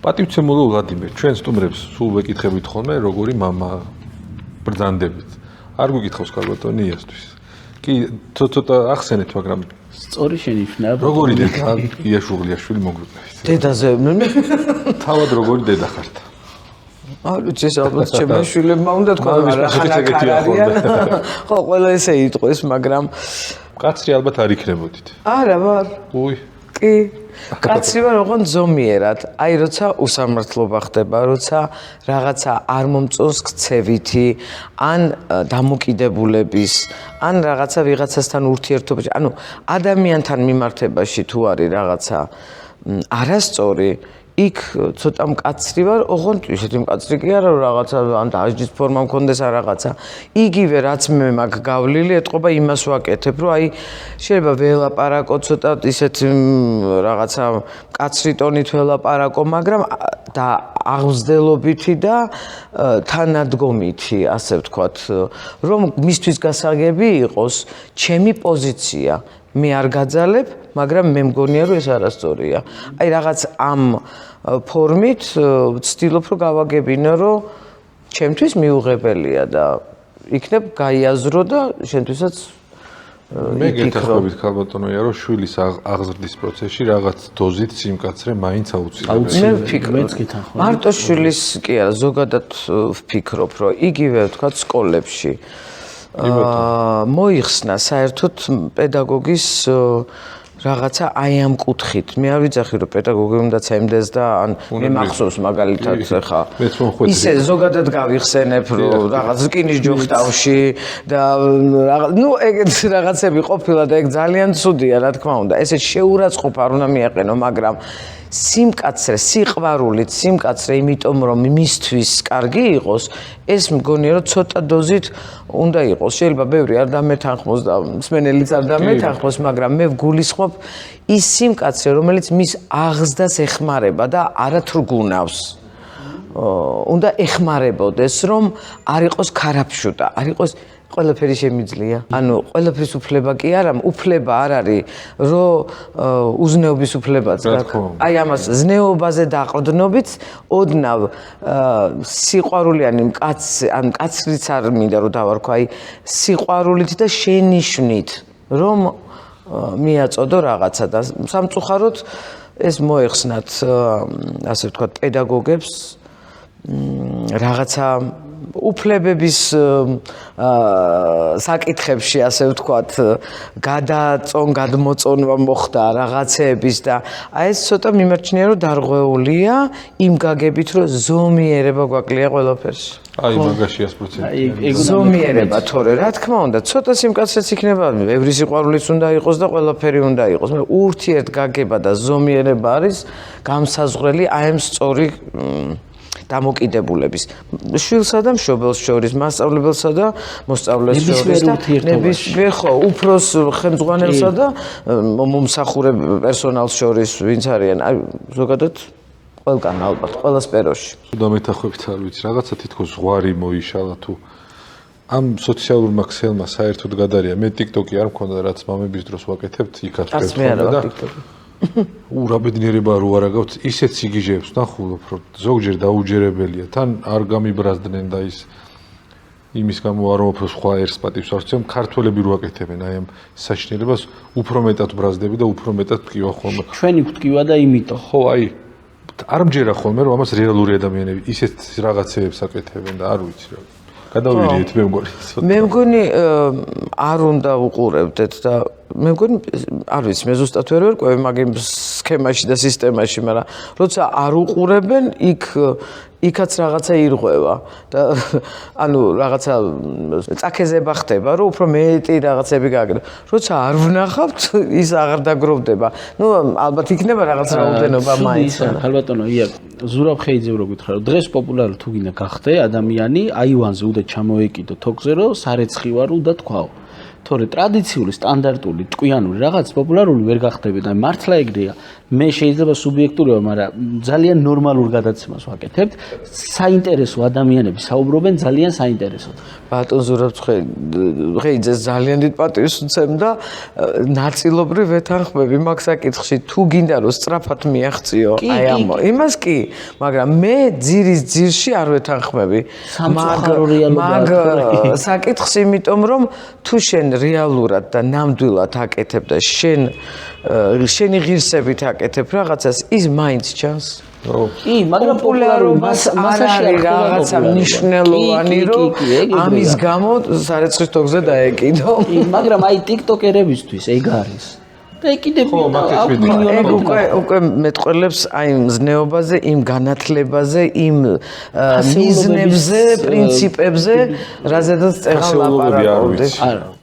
პატივცემულო ვლადიმერ, ჩვენ სტუმრებს სულ ვეკითხებით ხოლმე, როგორი მამა ბრძანდებით. არ გვიკითხავს ქალბატონი იასთვის. კი, ცოტა ახსენეთ, მაგრამ სწორი შენიშვნა. როგორი დედა იაშუღლიაშვილი მოგვიყვებით. დედაზე თავად როგორი დედა ხართ? არ ვიცი, ალბათ ჩემი შვილებმა უნდა თქვა, ხო, ყველა ესე იტყვის, მაგრამ კაცრი ალბათ არ იქნებოდით. არა, ვარ. უი. კი. კაცრი ვარ, ოღონდ ზომიერად. აი, როცა უსამართლობა ხდება, როცა რაღაცა არ მომწონს ქცევითი, ან დამოკიდებულების, ან რაღაცა ვიღაცასთან ურთიერთობაში, ანუ ადამიანთან მიმართებაში თუ არის რაღაცა არასწორი, იქ ცოტა მკაცრი ვარ, ოღონდ ისეთი მკაცრი კი არა, რაღაცა ან დაჟდის ფორმა მქონდეს ან რაღაცა. იგივე რაც მე მაგ გავლილი ეთყობა იმას ვაკეთებ, რომ აი შეიძლება ველაპარაკო ცოტა ისეთ რაღაცა მკაცრი ტონით ველაპარაკო, მაგრამ და აღზრდელობითი და თანადგომითი, ასე ვთქვათ, რომ მისთვის გასაგები იყოს ჩემი პოზიცია. მე არ გაძალებ, მაგრამ მე მგონია რომ ეს არასწორია. აი რაღაც ამ ფორმით ვცდილობ რომ გავაგებინო, რომ ჩემთვის მიუღებელია და იქნებ გაიაზრო და შენთვისაც მე გეთახმებით ქალბატონია, რომ შვილის აღზრდის პროცესში რაღაც დოზით სიმკაცრე მაინც აუცილებელია. მე ვფიქრობ, მარტო შვილის კი არა, ზოგადად ვფიქრობ, რომ იგივე ვთქვათ სკოლებში მოიხსნა საერთოდ პედაგოგის რაღაცა აი ამ კუთხით. მე არ ვიცახი რომ პედაგოგი უნდა წემდეს და ან მე მახსოვს მაგალითად ხა ისე ზოგადად გავიხსენებ რომ რაღაც რკინის ჯოხტავში და ნუ ეგეთ რაღაცები ყოფილა და ეგ ძალიან ცუდია რა თქმა უნდა. ესე შეურაცხყოფა არ უნდა მიაყენო, მაგრამ სიმკაცრე, სიყვარულით სიმკაცრე, იმიტომ რომ მისთვის კარგი იყოს, ეს მგონია რომ ცოტა დოზით უნდა იყოს. შეიძლება ბევრი არ დამეთანხმოს და მსმენელიც არ დამეთანხმოს, მაგრამ მე ვგულისხმობ ის სიმკაცრე, რომელიც მის აღზრდას ეხმარება და არათუ გუნავს. უნდა ეხმარებოდეს, რომ არ იყოს ქარაფშუტა, არ იყოს ყველაფერი შემიძლია. ანუ ყველაფრის უფლება კი არა, უფლება არ არის, რომ უზნეობის უფლებაც გაქვს. აი ამას ზნეობაზე დაყრდნობით, ოდნავ სიყვარულიანი ან კაცრიც არ მინდა რომ დავარქვა, აი სიყვარულით და შენიშვნით, რომ მიაწოდო რაღაცა და სამწუხაროდ ეს მოეხსნათ, ასე ვთქვათ, პედაგოგებს რაღაცა უფლებების საკითხებში, ასე ვთქვათ, გადმოწონვა მოხდა რაღაცეების და აი ეს ცოტა მიმაჩნია რომ დარღვეულია იმ გაგებით რომ ზომიერება გვაკლია ყველაფერში. აი მაგაში 100%. ზომიერება თორე რა თქმა უნდა ცოტა სიმკაცრეც იქნება, ბევრი სიყვარულიც უნდა იყოს და ყველაფერი უნდა იყოს. მაგრამ ურთიერთგაგება და ზომიერება არის გამსაზღვრელი აი ამ სწორი დამოკიდებულების შვილსა და მშობელს შორის, მასწავლებელსა და მოსწავლეს შორის და ნებისმიერ ხო უფროს ხელმძღვანელსა და მომსახურე პერსონალს შორის ვინც არიან, აი ზოგადად ყველგან ალბათ, ყველა სფეროში. დამეთახმებით არ ვიცი, რაღაცა თითქოს ზღვარი მოიშალა თუ ამ სოციალურმა ქსელმა საერთოდ გადარია. მე TikTok-ი არ მქონდა, რაც მამების დროს ვაკეთებთ, იქაც ვქონდა და ურაბედნიერება რო არ აგავთ, ისეთ სიგიჟეებს ნახულობ, რომ ზოგჯერ დაუჯერებელია, თან არ გამიბრაზდნენ და ის იმის გამო არ ვფიქრობ სხვა ერს პატივს არ ვცემ, ქართველები რო აკეთებენ აი ამ საშინელებას, უფრო მეტად ბრაზდები და უფრო მეტად ვტკივა ხოლმე. ჩვენი ვტკივა და იმიტომ. ხო, აი არ მჯერა ხოლმე რომ ამას რეალური ადამიანები ისეთ რაღაცეებს აკეთებენ და არ ვიცი რა. გადავიდეთ მე მგონი. მე მგონი არ უნდა უყურებდეთ და მე მგონი არ ვიცი, მე ზუსტად ვერ ვერკვევი მაგ სქემაში და სისტემაში, მაგრამ როცა არ უყურებენ, იქაც რაღაცა ირღვევა და ანუ რაღაცა წაქეზება ხდება, რომ უფრო მეტი რაღაცები გააკეთო. როცა არ ვნახავთ, ის აღარ დაგროვდება. ნუ ალბათ იქნება რაღაც რაოდენობა მაინც. ქალბატონო ია, ზურაბ ხეიძე რო გითხრა, რომ დღეს პოპულარი თუ გინდა გახდე ადამიანი, აივანზე უნდა ჩამოეკიდო თოკზე, რომ სარეცხი ვარ უნდა თქვაო. თორე ტრადიციული, სტანდარტული, ჭკვიანური რაღაც პოპულარული ვერ გახდებით. აი მართლა ეგრეა. მე შეიძლება სუბიექტურია, მაგრამ ძალიან ნორმალურ გადაცემას ვაკეთებთ. საინტერესო ადამიანები საუბრობენ ძალიან საინტერესოდ. ბატონ ზურაბ-ცხეიძე ძალიან დიდ პატივს უცემ და ნაწილობრივ ვეთანხმები მაგ საკითხში. თუ გინდა რომ სწრაფად მიაღწიო, აი ამ იმას კი, მაგრამ მე ძირის ძირში არ ვეთანხმები. მაგ საკითხს, იმიტომ რომ თუ შენ რეალურად და ნამდვილად აკეთებ და შენი ღირსებით აკეთებ რაღაცას, ის მაინც ჩანს. კი, მაგრამ პოპულარობას არ არის რაღაცა მნიშვნელოვანი, რომ ამის გამო სარეცხვის თოგზე დაეკიდო. კი, მაგრამ აი TikToker-ებისთვის ეგ არის. და ეკიდები ეგ უკვე მეტყველებს აი მზნეობაზე, იმ განათლებაზე, იმ მიზნებზე, პრინციპებზე, რაზედაც წეღავ ლაპარაკობდეს. არა